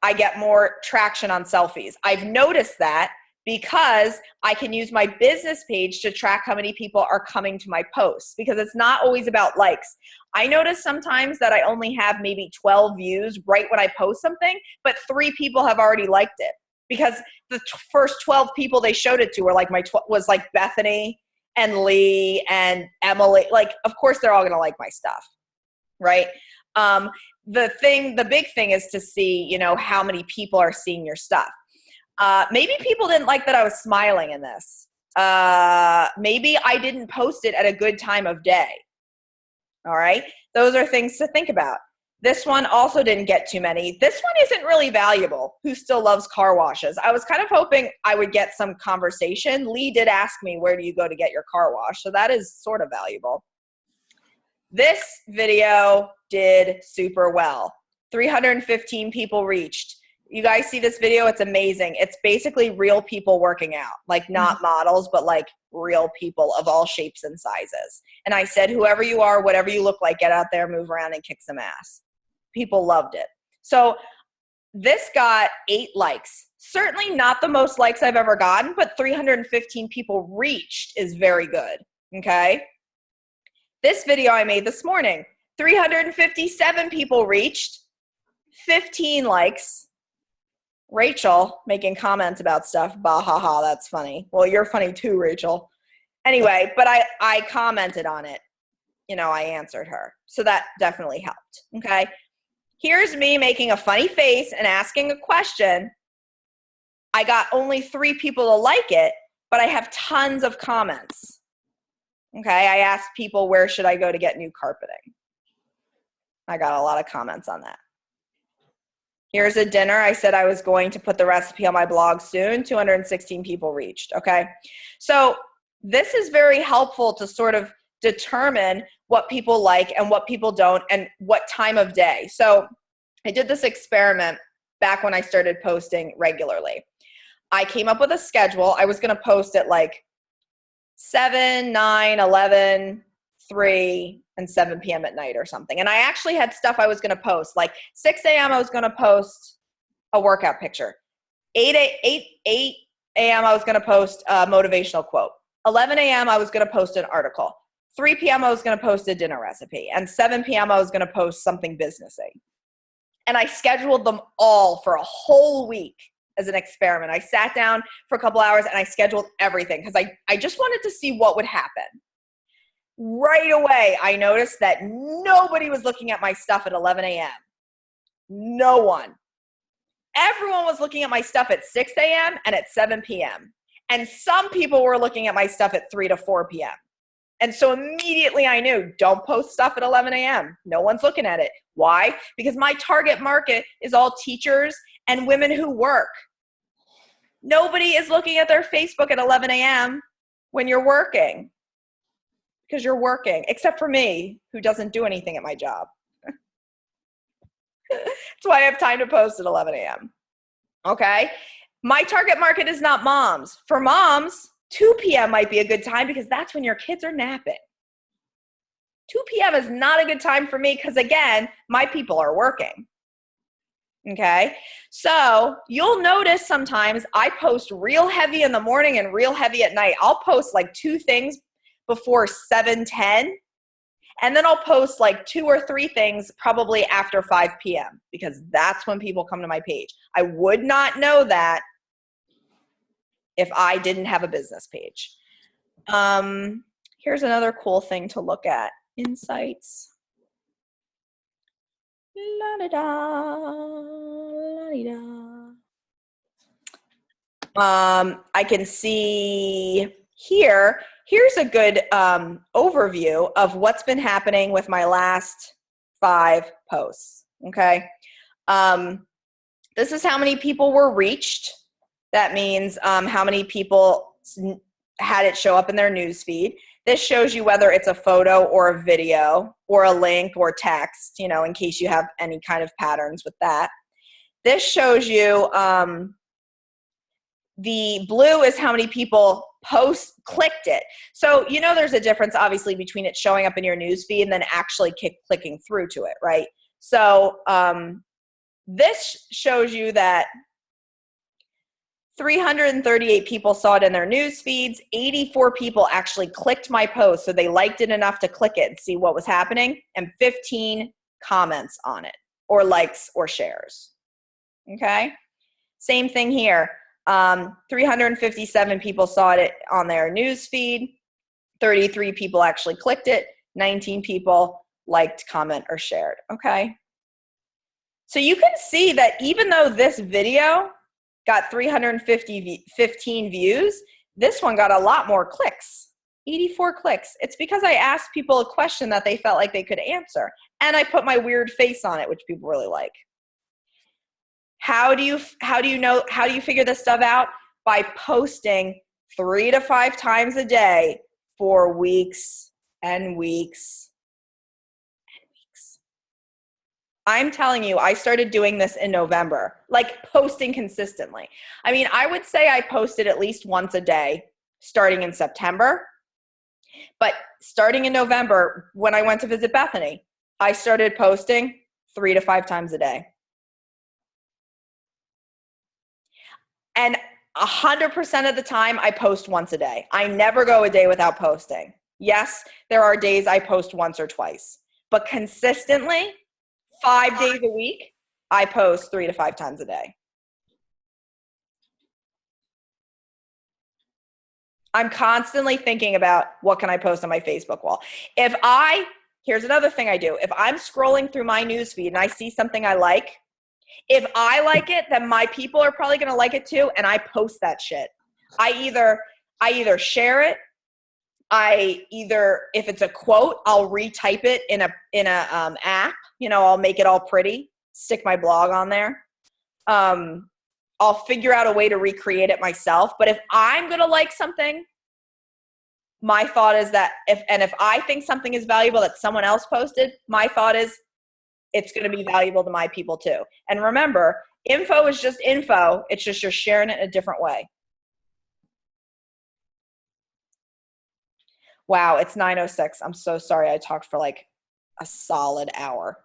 I get more traction on selfies. I've noticed that because I can use my business page to track how many people are coming to my posts, because it's not always about likes. I notice sometimes that I only have maybe 12 views right when I post something, but 3 people have already liked it, because the first 12 people they showed it to were like was like Bethany and Lee and Emily. Like, of course they're all going to like my stuff, right? The big thing is to see, you know, how many people are seeing your stuff. Maybe people didn't like that I was smiling in this. Maybe I didn't post it at a good time of day. All right. Those are things to think about. This one also didn't get too many. This one isn't really valuable. Who still loves car washes? I was kind of hoping I would get some conversation. Lee did ask me, where do you go to get your car wash? So that is sort of valuable. This video did super well. 315 people reached. You guys see this video? It's amazing. It's basically real people working out, like not models, but like real people of all shapes and sizes. And I said, whoever you are, whatever you look like, get out there, move around, and kick some ass. People loved it. So this got 8 likes. Certainly not the most likes I've ever gotten, but 315 people reached is very good. Okay. This video I made this morning, 357 people reached, 15 likes. Rachel making comments about stuff. Bah, ha, ha, that's funny. Well, you're funny too, Rachel. Anyway, but I commented on it. You know, I answered her. So that definitely helped. Okay. Here's me making a funny face and asking a question. I got only 3 people to like it, but I have tons of comments. Okay. I asked people, where should I go to get new carpeting? I got a lot of comments on that. Here's a dinner. I said I was going to put the recipe on my blog soon. 216 people reached. Okay. So this is very helpful to sort of determine what people like and what people don't and what time of day. So I did this experiment back when I started posting regularly. I came up with a schedule. I was going to post at like 7, 9, 11, 3, and 7 p.m. at night or something. And I actually had stuff I was going to post. Like 6 a.m. I was going to post a workout picture. 8 a.m. I was going to post a motivational quote. 11 a.m. I was going to post an article. 3 p.m. I was going to post a dinner recipe. And 7 p.m. I was going to post something businessy. And I scheduled them all for a whole week as an experiment. I sat down for a couple hours and I scheduled everything because I just wanted to see what would happen. Right away, I noticed that nobody was looking at my stuff at 11 a.m. No one. Everyone was looking at my stuff at 6 a.m. and at 7 p.m. And some people were looking at my stuff at 3 to 4 p.m. And so immediately I knew, don't post stuff at 11 a.m. No one's looking at it. Why? Because my target market is all teachers and women who work. Nobody is looking at their Facebook at 11 a.m. when you're working. Because you're working, except for me, who doesn't do anything at my job. That's why I have time to post at 11 a.m. Okay? My target market is not moms. For moms, 2 p.m. might be a good time because that's when your kids are napping. 2 p.m. is not a good time for me because, again, my people are working. Okay? So you'll notice sometimes I post real heavy in the morning and real heavy at night. I'll post like 2 things before 7:10, and then I'll post like 2 or 3 things probably after 5 p.m. because that's when people come to my page. I would not know that if I didn't have a business page. Here's another cool thing to look at. Insights. La-da-da, la-da-da. I can see here, here's a good overview of what's been happening with my last 5 posts, okay? This is how many people were reached. That means how many people had it show up in their news feed. This shows you whether it's a photo or a video or a link or text, you know, in case you have any kind of patterns with that. This shows you the blue is how many people clicked it. So, you know, there's a difference obviously between it showing up in your news feed and then actually clicking through to it, right? So this shows you that 338 people saw it in their news feeds. 84 people actually clicked my post, so they liked it enough to click it and see what was happening, and 15 comments on it, or likes or shares. Okay? Same thing here. 357 people saw it on their news feed. 33 people actually clicked it. 19 people liked, comment, or shared. Okay? So you can see that even though this video got 315 views, this one got a lot more clicks, 84 clicks. It's because I asked people a question that they felt like they could answer, and I put my weird face on it, which people really like. How do you figure this stuff out? By posting 3 to 5 times a day for weeks and weeks and weeks. I'm telling you, I started doing this in November, like posting consistently. I mean, I would say I posted at least once a day starting in September. But starting in November, when I went to visit Bethany, I started posting 3 to 5 times a day. And 100% of the time, I post once a day. I never go a day without posting. Yes, there are days I post once or twice. But consistently, 5 days a week, I post 3 to 5 times a day. I'm constantly thinking about what can I post on my Facebook wall. Here's another thing I do. If I'm scrolling through my newsfeed and I see something I like, if I like it, then my people are probably going to like it too, and I post that shit. I either share it, if it's a quote, I'll retype it in a app. You know, I'll make it all pretty, stick my blog on there. I'll figure out a way to recreate it myself. But if I'm going to like something, my thought is that if I think something is valuable that someone else posted, my thought is it's going to be valuable to my people too. And remember, info is just info. It's just you're sharing it in a different way. Wow, it's 9:06. I'm so sorry I talked for like a solid hour.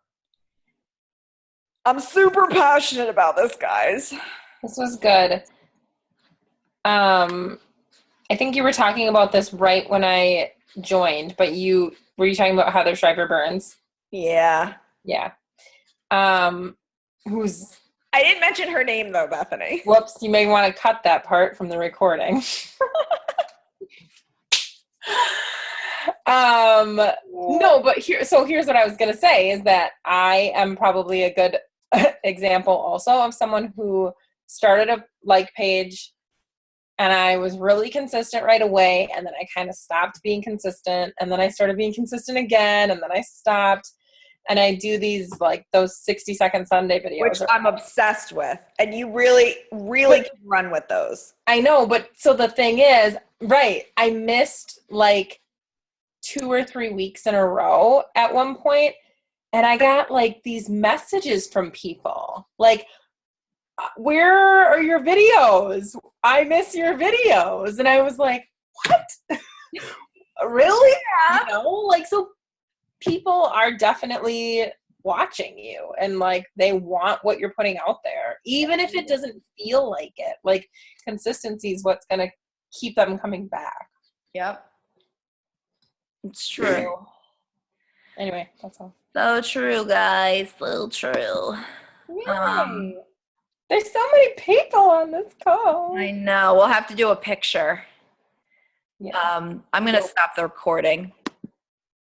I'm super passionate about this, guys. This was good. I think you were talking about this right when I joined, but were you talking about Heather Shriver Burns? Yeah. Yeah. who's, I didn't mention her name though, Bethany. whoops, you may want to cut that part from the recording. No, but here's what I was going to say is that I am probably a good example also of someone who started a like page and I was really consistent right away, and then I kind of stopped being consistent, and then I started being consistent again, and then I stopped. And I do these like those 60-second Sunday videos. Which I'm obsessed with. And you really, really can run with those. I know, but so the thing is, right, I missed like 2 or 3 weeks in a row at one point, and I got like these messages from people like, where are your videos? I miss your videos. And I was like, what? Really? Yeah. You know, like, so people are definitely watching you and like they want what you're putting out there, even if it doesn't feel like it. Like, consistency is what's going to keep them coming back. Yep. It's true. Anyway, that's all. So true, guys. So true. There's so many people on this call. I know. We'll have to do a picture. Yeah. I'm going to stop the recording.